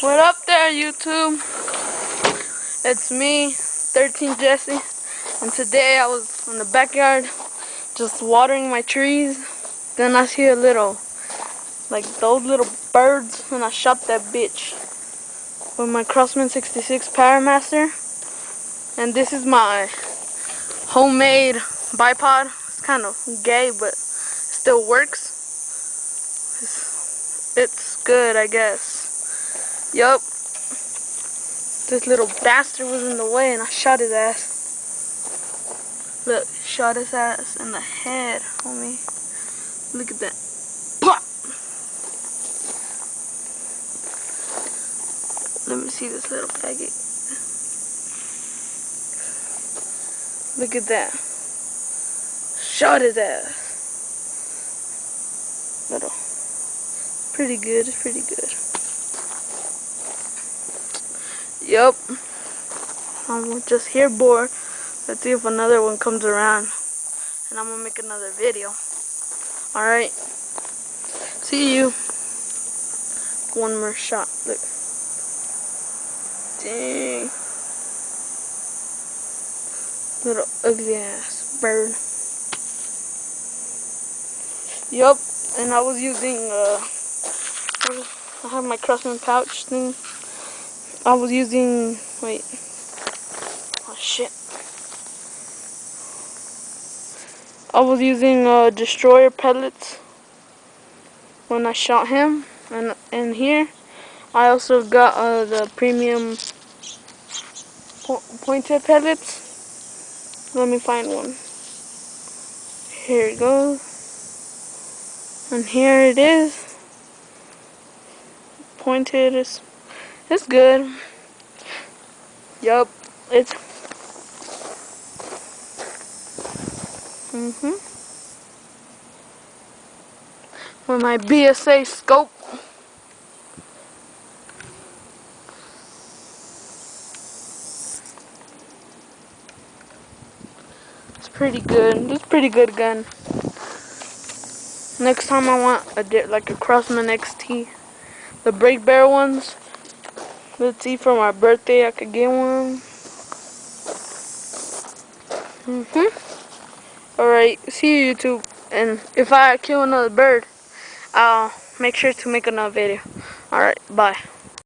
What up there, YouTube? It's me, 13 Jesse, and today I was in the backyard just watering my trees. Then I see a little, like those little birds, and I shot that bitch with my Crossman 66 Powermaster. And this is my homemade bipod. It's kind of gay, but it still works. It's good, I guess. Yup. This little bastard was in the way and I shot his ass. Look, shot his ass in the head, homie. Look at that. Pop! Let me see this little faggot. Look at that. Shot his ass. Little. Pretty good, it's pretty good. Yup. I'm just here bored. Let's see if another one comes around. And I'm gonna make another video. Alright. See you. One more shot. Look. Dang. Little ugly ass bird. Yup. And I was using I have my Crossman pouch thing. I was using, wait, oh shit. I was using destroyer pellets when I shot him, and here I also got the premium pointed pellets. Let me find one. Here it goes, and here it is. Pointed is. It's good. Yup, it's with my BSA scope. It's pretty good. It's a pretty good gun. Next time I want like a Crossman XT, the brake barrel ones. Let's see, for my birthday I could get one. Alright, see you YouTube. And if I kill another bird, I'll make sure to make another video. Alright, bye.